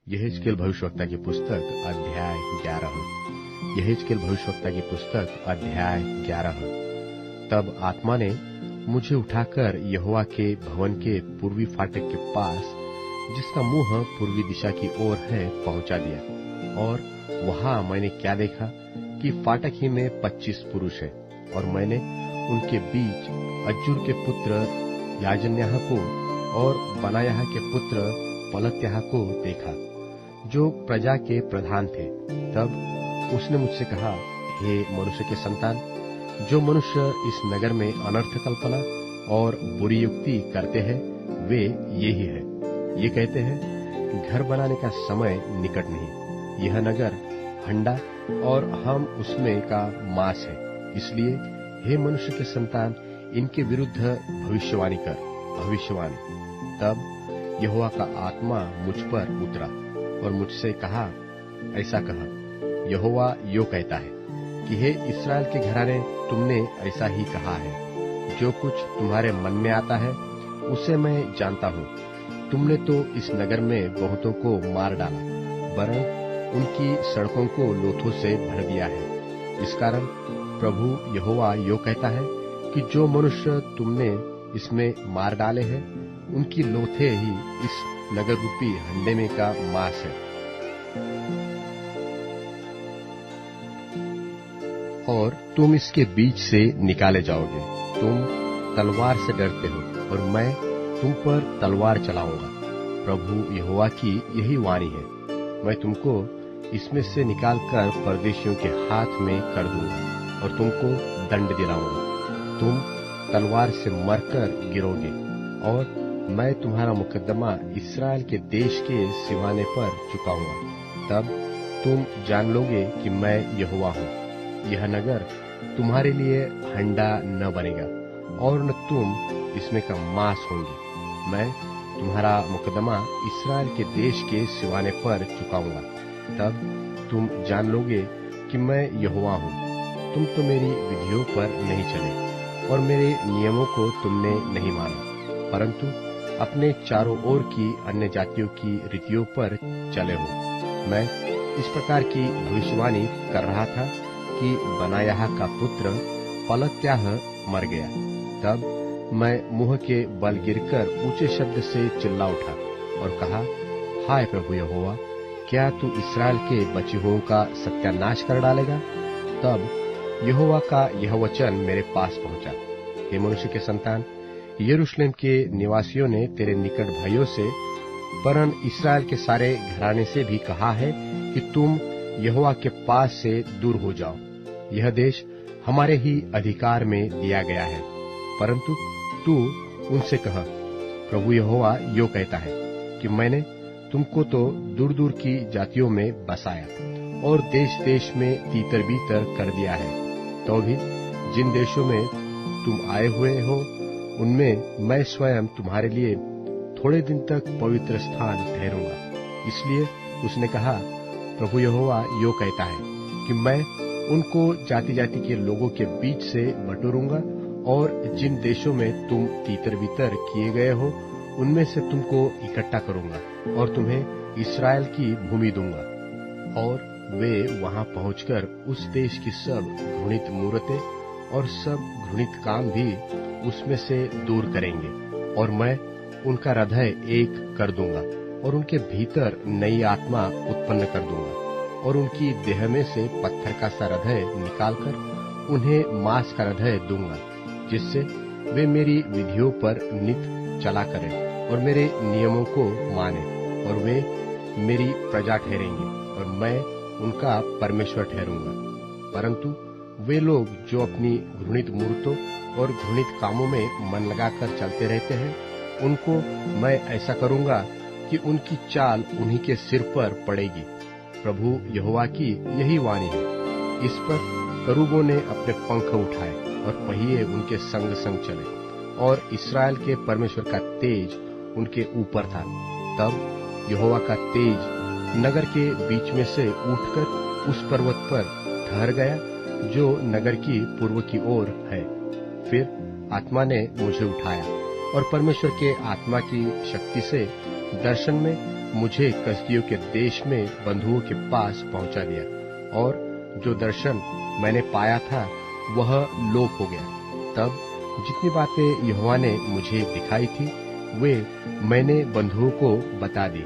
यहेजकेल भविष्यवक्ता की पुस्तक अध्याय 11। यहेजकेल भविष्यवक्ता की पुस्तक अध्याय 11। तब आत्मा ने मुझे उठाकर यहोवा के भवन के पूर्वी फाटक के पास, जिसका मुंह पूर्वी दिशा की ओर है, पहुंचा दिया। और वहां मैंने क्या देखा कि फाटक ही में 25 पुरुष है, और मैंने उनके बीच अज्जूर के पुत्र याजन्याह को और बनायाह के पुत्र पलत्याह को देखा, जो प्रजा के प्रधान थे। तब उसने मुझसे कहा, हे मनुष्य के संतान, जो मनुष्य इस नगर में अनर्थ कल्पना और बुरी युक्ति करते हैं, वे ये ही है। ये कहते हैं, घर बनाने का समय निकट नहीं, यह नगर हंडा और हम उसमें का मांस है। इसलिए हे मनुष्य के संतान, इनके विरुद्ध भविष्यवाणी कर, भविष्यवाणी। तब यहोवा का आत्मा मुझ पर उतरा और मुझसे कहा, ऐसा कहा, यहोवा यो कहता है कि हे इस्राएल के घराने, तुमने ऐसा ही कहा है। जो कुछ तुम्हारे मन में आता है उसे मैं जानता हूँ। तुमने तो इस नगर में बहुतों को मार डाला, वरन उनकी सड़कों को लोथों से भर दिया है। इस कारण प्रभु यहोवा यो कहता है कि जो मनुष्य तुमने इसमें मार डाले हैं, उनकी लोथे ही इस नगर रूपी हंडे में का मांस है। और तुम इसके बीच से निकाले जाओगे। तुम तलवार से डरते हो, और मैं तुम पर तलवार चलाऊंगा। प्रभु यहोवा की यही वाणी है, मैं तुमको इसमें से निकालकर परदेशियों के हाथ में कर दूंगा और तुमको दंड दिलाऊंगा। तुम तलवार से मरकर गिरोगे, और मैं तुम्हारा मुकद्दमा इस्राएल के देश के सिवाने पर चुकाऊंगा। तब तुम जान लोगे कि मैं यहोवा हूँ। यह नगर तुम्हारे लिए हंडा न बनेगा, और न तुम इसमें का मांस होंगे। मैं तुम्हारा मुकदमा इस्राएल के देश के सिवाने पर चुकाऊंगा। तब तुम जान लोगे कि मैं यहोवा हूँ। तुम तो मेरी विधियों पर नहीं चले, और मेरे नियमों को तुमने नहीं माना, परंतु अपने चारों ओर की अन्य जातियों की रीतियों पर चले हो। मैं इस प्रकार की भविष्यवाणी कर रहा था कि बनायाह का पुत्र पलत्याह मर गया। तब मैं मुंह के बल गिरकर ऊंचे शब्द से चिल्ला उठा और कहा, हाय प्रभु यहोवा, क्या तू इस्राएल के बचे हुओं का सत्यानाश कर डालेगा? तब यहोवा का यह वचन मेरे पास पहुंचा, हे मनुष्य के संतान, यरूशलेम के निवासियों ने तेरे निकट भाइयों से, वरन इस्राएल के सारे घराने से भी कहा है कि तुम यहोवा के पास से दूर हो जाओ। यह देश हमारे ही अधिकार में दिया गया है। परंतु तू उनसे कह, प्रभु यहोवा यो कहता है कि मैंने तुमको तो दूर दूर की जातियों में बसाया और देश देश में तीतर बीतर कर दिया है। तो भी जिन देशों में तुम आए हुए हो, उनमें मैं स्वयं तुम्हारे लिए थोड़े दिन तक पवित्र स्थान ठहरूंगा। इसलिए उसने कहा, प्रभु यहोवा यो कहता है कि मैं उनको जाति जाति के लोगों के बीच से बटोरूंगा, और जिन देशों में तुम तीतर बीतर किए गए हो, उनमें से तुमको इकट्ठा करूंगा और तुम्हें इस्राएल की भूमि दूंगा। और वे वहां पहुंचकर उस देश की सब घृणित मूरतें और सब घृणित काम भी उसमें से दूर करेंगे, और मैं उनका हृदय एक कर दूंगा और उनके भीतर नई आत्मा उत्पन्न कर दूंगा, और उनकी देह में से पत्थर का सा हृदय निकालकर उन्हें मांस का हृदय दूंगा, जिससे वे मेरी विधियों पर नित चला करें और मेरे नियमों को माने, और वे मेरी प्रजा ठहरेंगे और मैं उनका परमेश्वर ठहरूंगा। परंतु वे लोग जो अपनी घृणित मूर्तों और घृणित कामों में मन लगाकर चलते रहते हैं, उनको मैं ऐसा करूंगा कि उनकी चाल उन्हीं के सिर पर पड़ेगी। प्रभु यहोवा की यही वाणी है। इस पर करूबों ने अपने पंख उठाए और पहिए उनके संग संग चले, और इस्राएल के परमेश्वर का तेज उनके ऊपर था। तब यहोवा का तेज नगर के बीच में से उठकर उस पर्वत पर ठहर गया जो नगर की पूर्व की ओर है। फिर आत्मा ने मुझे उठाया और परमेश्वर के आत्मा की शक्ति से दर्शन में मुझे कसदियों के देश में बंधुओं के पास पहुंचा दिया, और जो दर्शन मैंने पाया था वह लोप हो गया। तब जितनी बातें यहोवा ने मुझे दिखाई थी वे मैंने बंधुओं को बता दी,